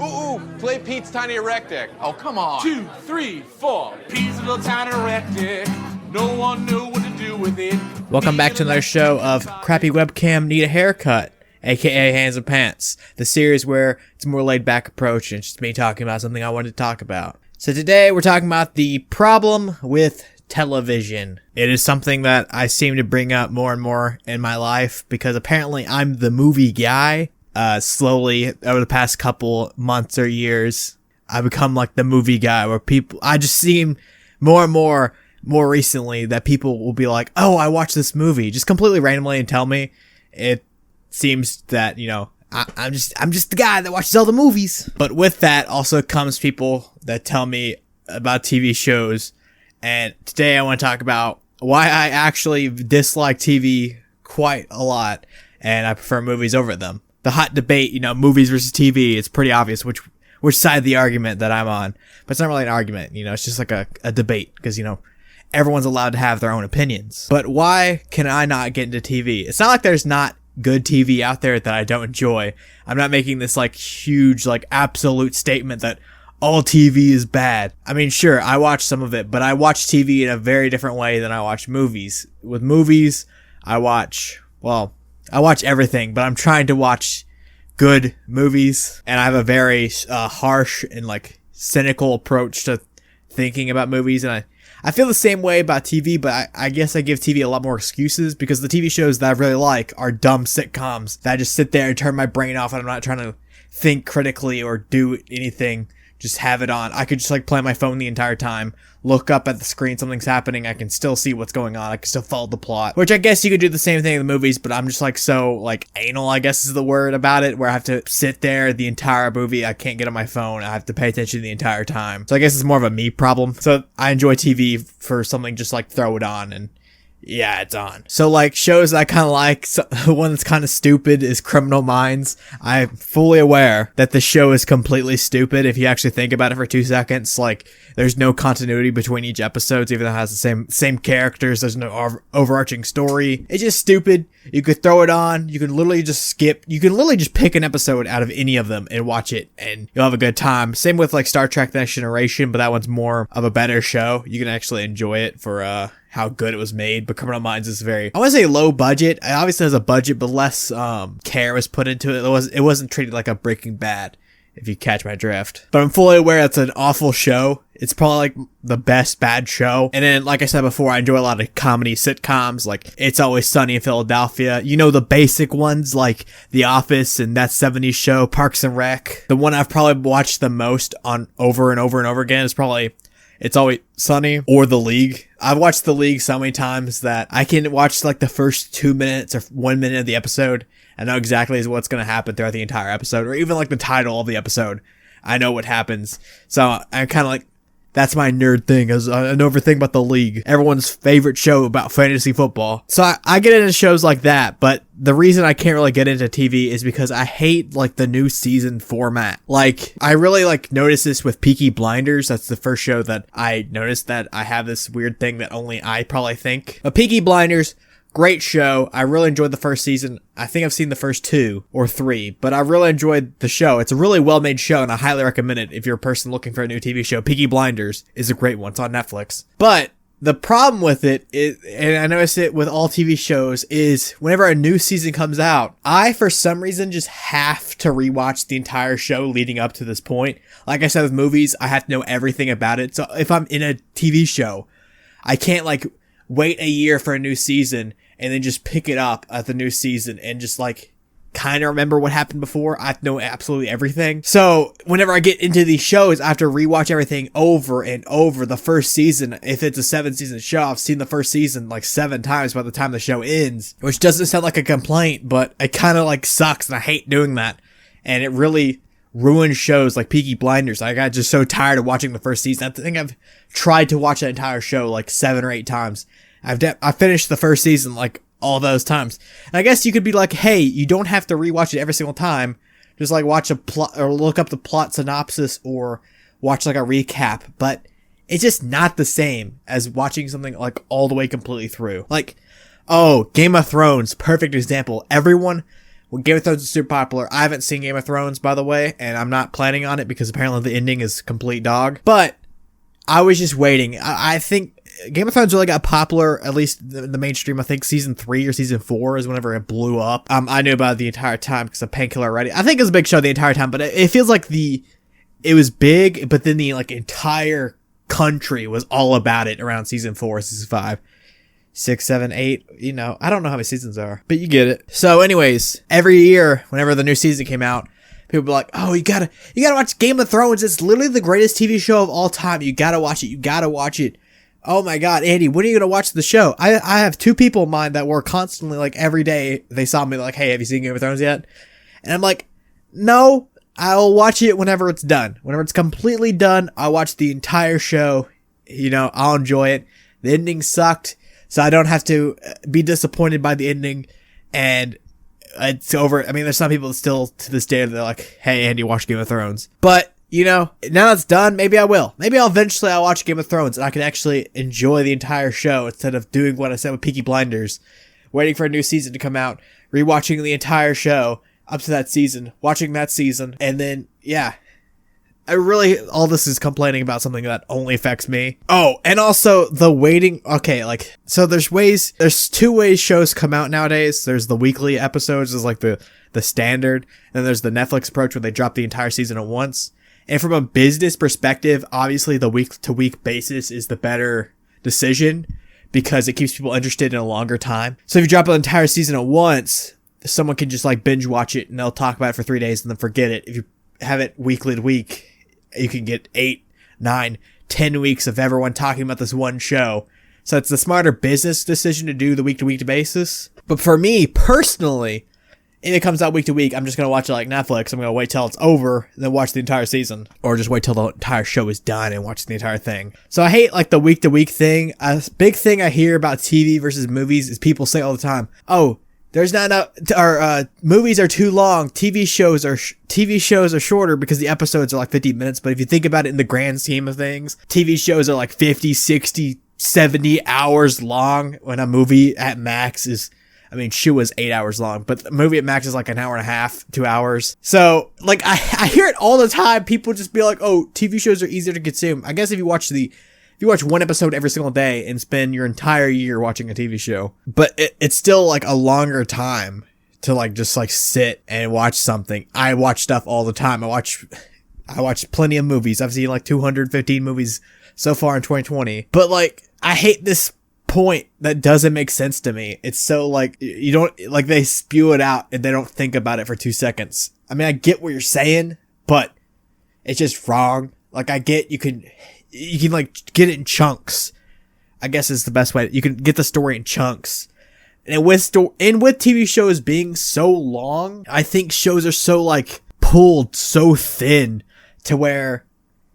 Ooh, play Pete's Tiny Erectic. Oh, come on. 2, 3, 4. Pete's little tiny erectic. No one knew what to do with it. Welcome back to another show of Crappy Webcam Need a Haircut, aka Hands and Pants, the series where it's a more laid-back approach and it's just me talking about something I wanted to talk about. So today we're talking about the problem with television. It is something that I seem to bring up more and more in my life because apparently I'm the movie guy. Slowly over the past couple months or years, I become like the movie guy where I just seem more and more recently that people will be like, oh, I watched this movie just completely randomly and tell me. It seems that, I'm just the guy that watches all the movies. But with that also comes people that tell me about TV shows. And today I want to talk about why I actually dislike TV quite a lot and I prefer movies over them. The hot debate, movies versus TV, it's pretty obvious which side of the argument that I'm on. But it's not really an argument, it's just like a debate because, everyone's allowed to have their own opinions. But why can I not get into TV? It's not like there's not good TV out there that I don't enjoy. I'm not making this like huge, like absolute statement that all TV is bad. I mean, sure, I watch some of it, but I watch TV in a very different way than I watch movies. With movies, I watch everything, but I'm trying to watch good movies, and I have a very harsh and like cynical approach to thinking about movies, and I feel the same way about TV, but I guess I give TV a lot more excuses because the TV shows that I really like are dumb sitcoms that I just sit there and turn my brain off and I'm not trying to think critically or do anything. Just have it on. I could just like play my phone the entire time, look up at the screen, something's happening, I can still see what's going on, I can still follow the plot. Which I guess you could do the same thing in the movies, but I'm just like so like anal, I guess is the word about it, where I have to sit there the entire movie, I can't get on my phone, I have to pay attention the entire time. So I guess it's more of a me problem. So I enjoy TV for something just like throw it on and yeah, it's on. So like shows I kind of like, the one that's kind of stupid is Criminal Minds. I'm fully aware that the show is completely stupid if you actually think about it for 2 seconds. Like there's no continuity between each episode, even though it has the same characters. There's no overarching story. It's just stupid. You could throw it on. You can literally just skip. You can literally just pick an episode out of any of them and watch it and you'll have a good time. Same with like Star Trek The Next Generation, but that one's more of a better show. You can actually enjoy it for how good it was made. But Criminal Minds is I want to say low budget. It obviously has a budget, but less care was put into it. It wasn't treated like a Breaking Bad, if you catch my drift. But I'm fully aware it's an awful show. It's probably like the best bad show. And then, like I said before, I enjoy a lot of comedy sitcoms, like It's Always Sunny in Philadelphia. The basic ones like The Office and That 70s Show, Parks and Rec. The one I've probably watched the most on over and over and over again is probably It's Always Sunny or The League. I've watched The League so many times that I can watch like the first 2 minutes or 1 minute of the episode and know exactly what's going to happen throughout the entire episode, or even like the title of the episode. I know what happens. So I'm kind of like, that's my nerd thing, is I know everything about The League, everyone's favorite show about fantasy football. So I get into shows like that, but the reason I can't really get into TV is because I hate like the new season format. Like I really like noticed this with Peaky Blinders. That's the first show that I noticed that I have this weird thing that only I probably think. But Peaky Blinders, great show. I really enjoyed the first season. I think I've seen the first 2 or 3, but I really enjoyed the show. It's a really well-made show, and I highly recommend it if you're a person looking for a new TV show. Peaky Blinders is a great one. It's on Netflix. But the problem with it is, and I notice it with all TV shows, is whenever a new season comes out, I, for some reason, just have to rewatch the entire show leading up to this point. Like I said with movies, I have to know everything about it. So if I'm in a TV show, I can't like wait a year for a new season and then just pick it up at the new season and just like kind of remember what happened before. I have to know absolutely everything. So whenever I get into these shows, I have to rewatch everything over and over. The first season, if it's a 7-season show, I've seen the first season like 7 times by the time the show ends, which doesn't sound like a complaint, but it kind of like sucks and I hate doing that. And it really ruins shows like Peaky Blinders. I got just so tired of watching the first season. I think I've tried to watch that entire show like 7 or 8 times. I finished the first season like all those times. And I guess you could be like, hey, you don't have to rewatch it every single time. Just like watch a plot or look up the plot synopsis or watch like a recap. But it's just not the same as watching something like all the way completely through. Like, oh, Game of Thrones, perfect example. Everyone Well, Game of Thrones is super popular. I haven't seen Game of Thrones, by the way, and I'm not planning on it because apparently the ending is complete dog. But I was just waiting. I think Game of Thrones really got popular, at least the mainstream. I think season 3 or season 4 is whenever it blew up. I knew about it the entire time because of Painkiller already. I think it was a big show the entire time, but it feels like it was big, but then the like entire country was all about it around season 4, season 5. 6, 7, 8, you know, I don't know how many seasons there are, but you get it. So anyways, every year, whenever the new season came out, people be like, oh, you gotta watch Game of Thrones. It's literally the greatest TV show of all time. You gotta watch it. Oh my God, Andy, when are you gonna watch the show? I have 2 people in mind that were constantly like every day they saw me like, hey, have you seen Game of Thrones yet? And I'm like, no, I'll watch it whenever it's done. Whenever it's completely done, I'll watch the entire show. You know, I'll enjoy it. The ending sucked, so I don't have to be disappointed by the ending. And it's over. I mean, there's some people that still to this day they're like, hey, Andy, watch Game of Thrones. But you know, now it's done, maybe I will. Maybe I'll watch Game of Thrones and I can actually enjoy the entire show instead of doing what I said with Peaky Blinders, waiting for a new season to come out, rewatching the entire show up to that season, watching that season, and then, yeah. All this is complaining about something that only affects me. Oh, and also the waiting. Okay, like, so there's 2 ways shows come out nowadays. There's the weekly episodes, is like the standard, and there's the Netflix approach where they drop the entire season at once. And from a business perspective, obviously the week to week basis is the better decision because it keeps people interested in a longer time. So if you drop an entire season at once, someone can just like binge watch it and they'll talk about it for 3 days and then forget it. If you have it weekly to week, you can get 8, 9, 10 weeks of everyone talking about this one show. So it's the smarter business decision to do the week to week basis. But for me personally, if it comes out week to week, I'm just going to watch it like Netflix. I'm going to wait till it's over, then watch the entire season. Or just wait till the entire show is done and watch the entire thing. So I hate like the week to week thing. A big thing I hear about TV versus movies is people say all the time, oh, there's not enough, or movies are too long. TV shows are shorter because the episodes are like 50 minutes. But if you think about it in the grand scheme of things, TV shows are like 50, 60, 70 hours long when a movie at max is, I mean, shoe was 8 hours long, but the movie at max is like an hour and a half, 2 hours. So like I hear it all the time. People just be like, oh, TV shows are easier to consume. I guess if you watch one episode every single day and spend your entire year watching a TV show, but it's still like a longer time to like just like sit and watch something. I watch stuff all the time. I watch plenty of movies. I've seen like 215 movies so far in 2020, but like I hate this point that doesn't make sense to me. It's so like you don't like they spew it out and they don't think about it for 2 seconds. I mean, I get what you're saying, but it's just wrong. Like I get you can like get it in chunks, I guess is the best way. You can get the story in chunks. And with TV shows being so long, I think shows are so like pulled so thin to where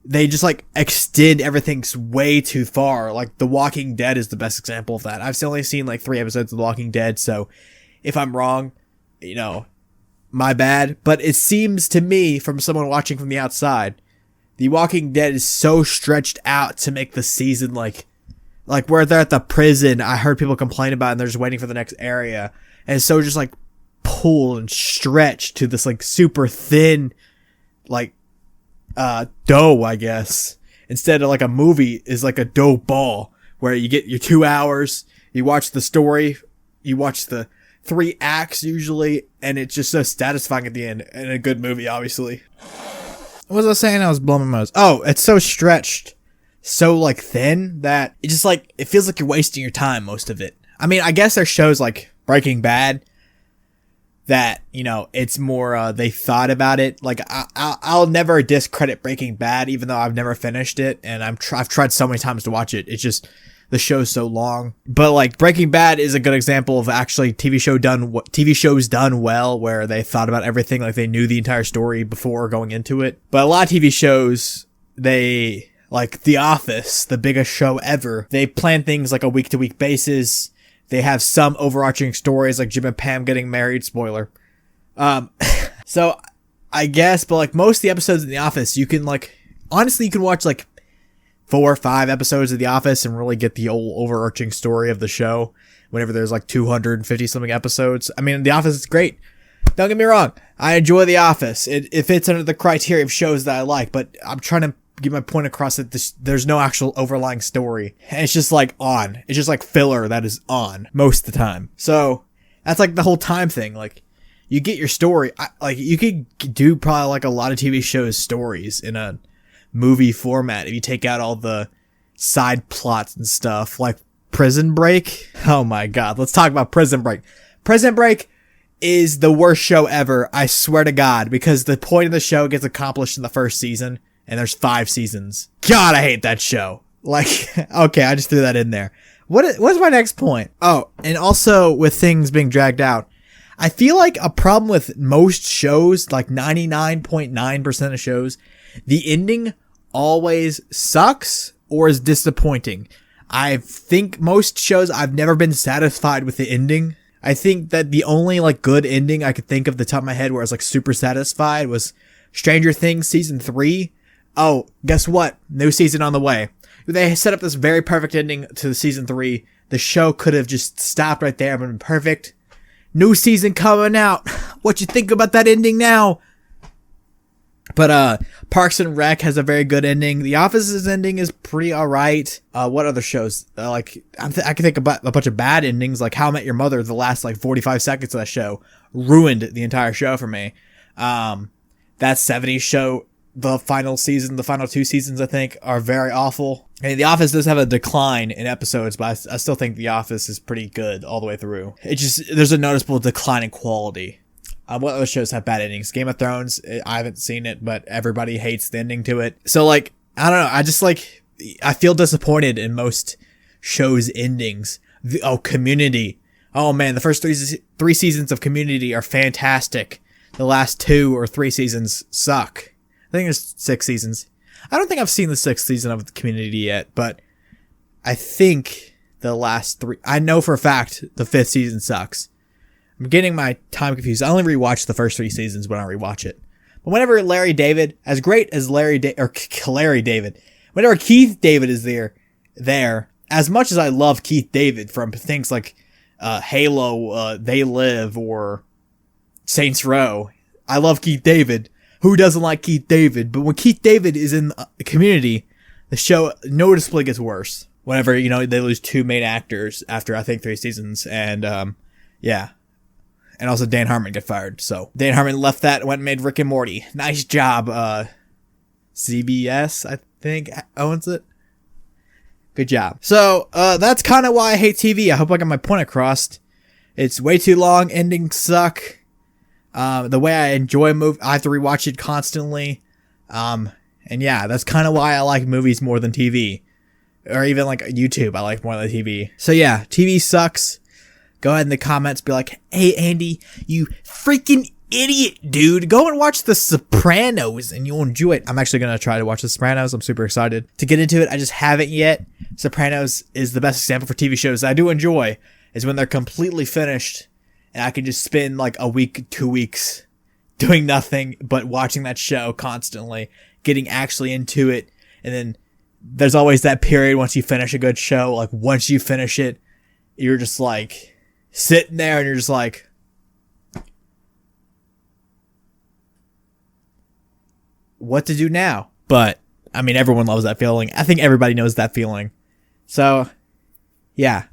they just like extend everything way too far. Like The Walking Dead is the best example of that. I've only seen like 3 episodes of The Walking Dead, so if I'm wrong, you know, my bad. But it seems to me, from someone watching from the outside, The Walking Dead is so stretched out to make the season like where they're at the prison. I heard people complain about it and they're just waiting for the next area. And so just like pulled and stretched to this like super thin, like, dough, I guess. Instead of like a movie is like a dough ball where you get your 2 hours, you watch the story, you watch the 3 acts usually, and it's just so satisfying at the end. And a good movie, obviously. What was I saying? I was blowing my nose. Oh, it's so stretched, so like thin that it just like, it feels like you're wasting your time, most of it. I mean, I guess there's shows like Breaking Bad that, you know, it's more, they thought about it. Like I'll never discredit Breaking Bad, even though I've never finished it. And I've tried so many times to watch it. It's just, the show's so long. But like Breaking Bad is a good example of actually TV shows done well, where they thought about everything, like they knew the entire story before going into it. But a lot of TV shows, they, like The Office, the biggest show ever, they plan things like a week to week basis. They have some overarching stories like Jim and Pam getting married, spoiler. So I guess, but like most of the episodes in The Office, you can like, honestly, you can watch like 4 or 5 episodes of The Office and really get the old overarching story of the show whenever there's like 250 something episodes. I mean, The Office is great. Don't get me wrong. I enjoy The Office. It fits under the criteria of shows that I like, but I'm trying to get my point across that there's no actual overlying story. And it's just like on. It's just like filler that is on most of the time. So that's like the whole time thing. Like, you get your story. Like, you could do probably like a lot of TV shows stories in a movie format if you take out all the side plots and stuff. Like Prison Break. Oh my god. Let's talk about Prison Break. Prison Break is the worst show ever. I swear to God, because the point of the show gets accomplished in the first season. And there's 5 seasons. God, I hate that show. Like, okay, I just threw that in there. What's my next point? Oh, and also with things being dragged out, I feel like a problem with most shows, like 99.9% of shows, the ending always sucks or is disappointing. I think most shows, I've never been satisfied with the ending. I think that the only like good ending I could think of the top of my head where I was like super satisfied was Stranger Things season 3. Oh, guess what? New season on the way. They set up this very perfect ending to the season 3. The show could have just stopped right there and been perfect. New season coming out. What you think about that ending now? But Parks and Rec has a very good ending. The Office's ending is pretty alright. What other shows? I can think about a bunch of bad endings, like How I Met Your Mother. The last like 45 seconds of that show ruined the entire show for me. That 70s show, the final 2 seasons, I think, are very awful. And The Office does have a decline in episodes, but I still think The Office is pretty good all the way through. There's a noticeable decline in quality. What other shows have bad endings? Game of Thrones, I haven't seen it, but everybody hates the ending to it. So, like, I don't know, I feel disappointed in most shows' endings. Community. Oh man, the first three seasons of Community are fantastic. The last 2 or 3 seasons suck. I think there's 6 seasons. I don't think I've seen the 6th season of Community yet, but I think the last 3... I know for a fact the 5th season sucks. I'm getting my time confused. I only rewatch the first 3 seasons when I rewatch it. But whenever Larry David, as great as Larry David, whenever Keith David is there, as much as I love Keith David from things like Halo, They Live, or Saints Row, I love Keith David. Who doesn't like Keith David? But when Keith David is in the Community, the show noticeably gets worse. Whenever, they lose 2 main actors after, I think, 3 seasons. And, yeah. And also Dan Harmon got fired. So Dan Harmon left that and went and made Rick and Morty. Nice job. CBS, I think, owns it. Good job. So, that's kind of why I hate TV. I hope I got my point across. It's way too long. Endings suck. The way I enjoy a movie, I have to rewatch it constantly. And yeah, that's kind of why I like movies more than TV. Or even like YouTube, I like more than TV. So yeah, TV sucks. Go ahead in the comments, be like, hey Andy, you freaking idiot, dude. Go and watch The Sopranos and you'll enjoy it. I'm actually going to try to watch The Sopranos. I'm super excited to get into it. I just haven't yet. Sopranos is the best example for TV shows that I do enjoy, is when they're completely finished. And I can just spend like a week, 2 weeks doing nothing but watching that show constantly, getting actually into it. And then there's always that period once you finish a good show. Like once you finish it, you're just like sitting there and you're just like, what to do now? But I mean, everyone loves that feeling. I think everybody knows that feeling. So yeah,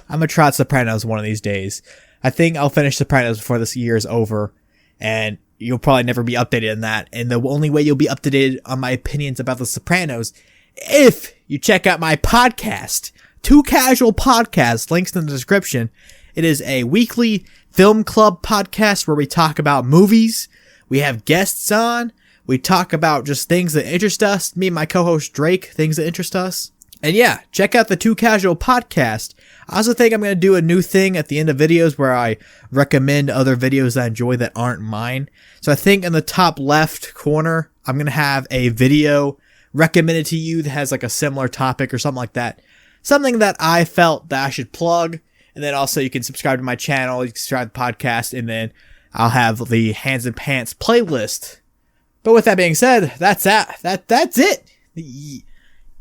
I'm going to try Sopranos one of these days. I think I'll finish Sopranos before this year is over, and you'll probably never be updated on that. And the only way you'll be updated on my opinions about The Sopranos, if you check out my podcast, Two Casual Podcast, links in the description. It is a weekly film club podcast where we talk about movies. We have guests on. We talk about just things that interest us. Me and my co-host Drake, things that interest us. And yeah, check out the Two Casual Podcast. I also think I'm going to do a new thing at the end of videos where I recommend other videos that I enjoy that aren't mine. So I think in the top left corner, I'm going to have a video recommended to you that has like a similar topic or something like that. Something that I felt that I should plug. And then also you can subscribe to my channel, you can subscribe to the podcast, and then I'll have the Hands and Pants playlist. But with that being said, that's it.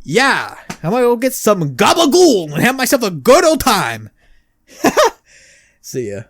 Yeah, I'm gonna go get some gabagool and have myself a good old time. See ya.